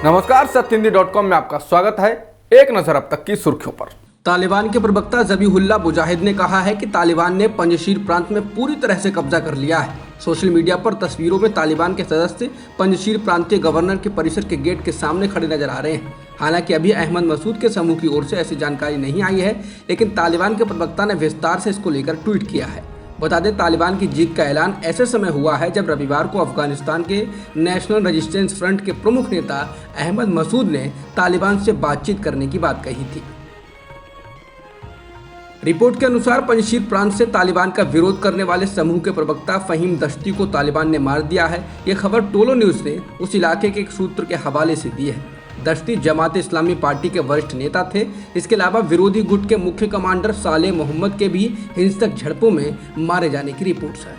नमस्कार, सत्यहिंदी.com में आपका स्वागत है। एक नजर अब तक की सुर्खियों पर। तालिबान के प्रवक्ता ज़बीहुल्लाह मुजाहिद ने कहा है कि तालिबान ने पंजशीर प्रांत में पूरी तरह से कब्जा कर लिया है। सोशल मीडिया पर तस्वीरों में तालिबान के सदस्य पंजशीर प्रांतीय गवर्नर के परिसर के गेट के सामने खड़े नजर आ रहे हैं। हालांकि अभी अहमद मसूद के समूह की ओर से ऐसी जानकारी नहीं आई है, लेकिन तालिबान के प्रवक्ता ने विस्तार से इसको लेकर ट्वीट किया है। बता दें, तालिबान की जीत का ऐलान ऐसे समय हुआ है जब रविवार को अफगानिस्तान के नेशनल रेजिस्टेंस फ्रंट के प्रमुख नेता अहमद मसूद ने तालिबान से बातचीत करने की बात कही थी। रिपोर्ट के अनुसार पंजशीर प्रांत से तालिबान का विरोध करने वाले समूह के प्रवक्ता फहीम दश्ती को तालिबान ने मार दिया है। ये खबर टोलो न्यूज ने उस इलाके के एक सूत्र के हवाले से दी है। दश्ती जमात इस्लामी पार्टी के वरिष्ठ नेता थे। इसके अलावा विरोधी गुट के मुख्य कमांडर सालेह मोहम्मद के भी हिंसक झड़पों में मारे जाने की रिपोर्ट्स है।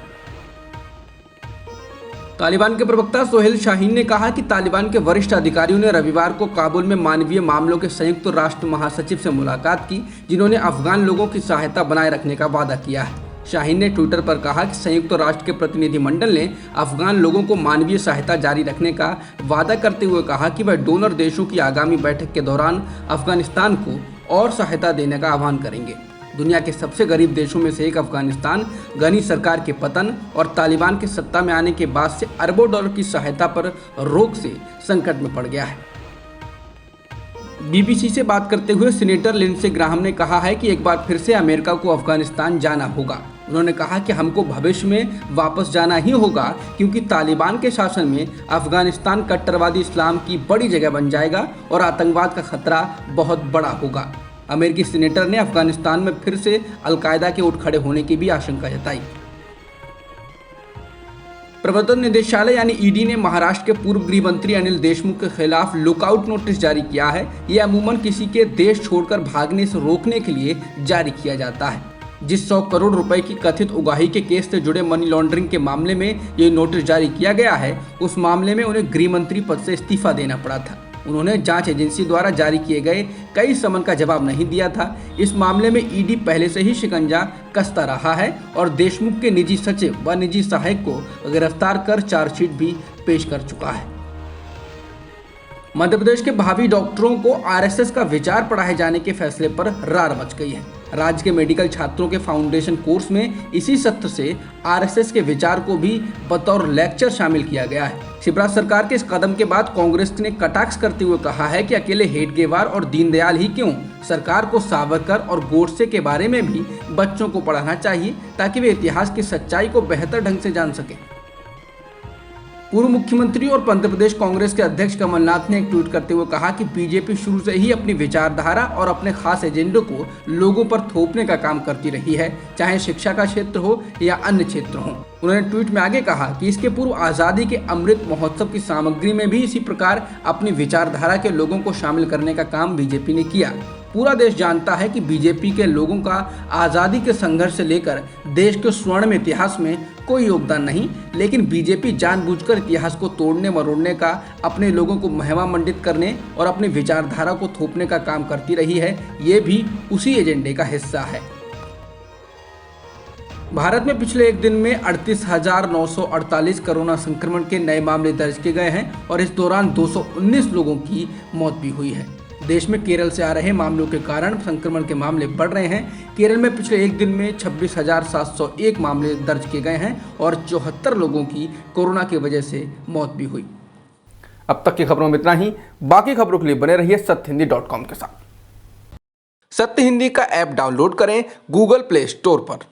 तालिबान के प्रवक्ता सोहेल शाहीन ने कहा कि तालिबान के वरिष्ठ अधिकारियों ने रविवार को काबुल में मानवीय मामलों के संयुक्त राष्ट्र महासचिव से मुलाकात की, जिन्होंने अफगान लोगों की सहायता बनाए रखने का वादा किया है। शाहीन ने ट्विटर पर कहा कि संयुक्त राष्ट्र के प्रतिनिधिमंडल ने अफगान लोगों को मानवीय सहायता जारी रखने का वादा करते हुए कहा कि वह डोनर देशों की आगामी बैठक के दौरान अफगानिस्तान को और सहायता देने का आह्वान करेंगे। दुनिया के सबसे गरीब देशों में से एक अफगानिस्तान गनी सरकार के पतन और तालिबान के सत्ता में आने के बाद से अरबों डॉलर की सहायता पर रोक से संकट में पड़ गया है। बीबीसी से बात करते हुए सीनेटर लिंडसे ग्राहम ने कहा है कि एक बार फिर से अमेरिका को अफगानिस्तान जाना होगा। उन्होंने कहा कि हमको भविष्य में वापस जाना ही होगा, क्योंकि तालिबान के शासन में अफगानिस्तान कट्टरवादी इस्लाम की बड़ी जगह बन जाएगा और आतंकवाद का खतरा बहुत बड़ा होगा। अमेरिकी सीनेटर ने अफगानिस्तान में फिर से अलकायदा के उठ खड़े होने की भी आशंका जताई। प्रवर्तन निदेशालय यानी ईडी ने महाराष्ट्र के पूर्व गृह मंत्री अनिल देशमुख के खिलाफ लुकआउट नोटिस जारी किया है। ये अमूमन किसी के देश छोड़कर भागने से रोकने के लिए जारी किया जाता है। जिस 100 करोड़ रुपए की कथित उगाही के केस से जुड़े मनी लॉन्ड्रिंग के मामले में ये नोटिस जारी किया गया है, उस मामले में उन्हें गृह मंत्री पद से इस्तीफा देना पड़ा था। उन्होंने जांच एजेंसी द्वारा जारी किए गए कई समन का जवाब नहीं दिया था। इस मामले में ईडी पहले से ही शिकंजा कसता रहा है और देशमुख के निजी सचिव व निजी सहायक को गिरफ्तार कर चार्जशीट भी पेश कर चुका है। मध्य प्रदेश के भावी डॉक्टरों को आरएसएस का विचार पढ़ाए जाने के फैसले पर रार मच गई है। राज्य के मेडिकल छात्रों के फाउंडेशन कोर्स में इसी सत्र से आरएसएस के विचार को भी बतौर लेक्चर शामिल किया गया है। शिवराज सरकार के इस कदम के बाद कांग्रेस ने कटाक्ष करते हुए कहा है कि अकेले हेडगेवार और दीनदयाल ही क्यों, सरकार को सावरकर और गोडसे के बारे में भी बच्चों को पढ़ाना चाहिए, ताकि वे इतिहास की सच्चाई को बेहतर ढंग से जान सकें। पूर्व मुख्यमंत्री और मध्य प्रदेश कांग्रेस के अध्यक्ष कमलनाथ ने एक ट्वीट करते हुए कहा कि बीजेपी शुरू से ही अपनी विचारधारा और अपने खास एजेंडे को लोगों पर थोपने का काम करती रही है, चाहे शिक्षा का क्षेत्र हो या अन्य क्षेत्र हो। उन्होंने ट्वीट में आगे कहा कि इसके पूर्व आज़ादी के अमृत महोत्सव की सामग्री में भी इसी प्रकार अपनी विचारधारा के लोगों को शामिल करने का काम बीजेपी ने किया। पूरा देश जानता है कि बीजेपी के लोगों का आज़ादी के संघर्ष से लेकर देश के स्वर्णिम इतिहास में कोई योगदान नहीं, लेकिन बीजेपी जानबूझकर इतिहास को तोड़ने मरोड़ने का, अपने लोगों को महिमा मंडित करने और अपनी विचारधारा को थोपने का काम करती रही है। ये भी उसी एजेंडे का हिस्सा है। भारत में पिछले एक दिन में 38,948 कोरोना संक्रमण के नए मामले दर्ज किए गए हैं और इस दौरान 219 लोगों की मौत भी हुई है। देश में केरल से आ रहे मामलों के कारण संक्रमण के मामले बढ़ रहे हैं। केरल में पिछले एक दिन में 26,701 मामले दर्ज किए गए हैं और 74 लोगों की कोरोना की वजह से मौत भी हुई। अब तक की खबरों में इतना ही। बाकी खबरों के लिए बने रहिए सत्यहिंदी.com के साथ। सत्य हिंदी का ऐप डाउनलोड करें गूगल प्ले स्टोर पर।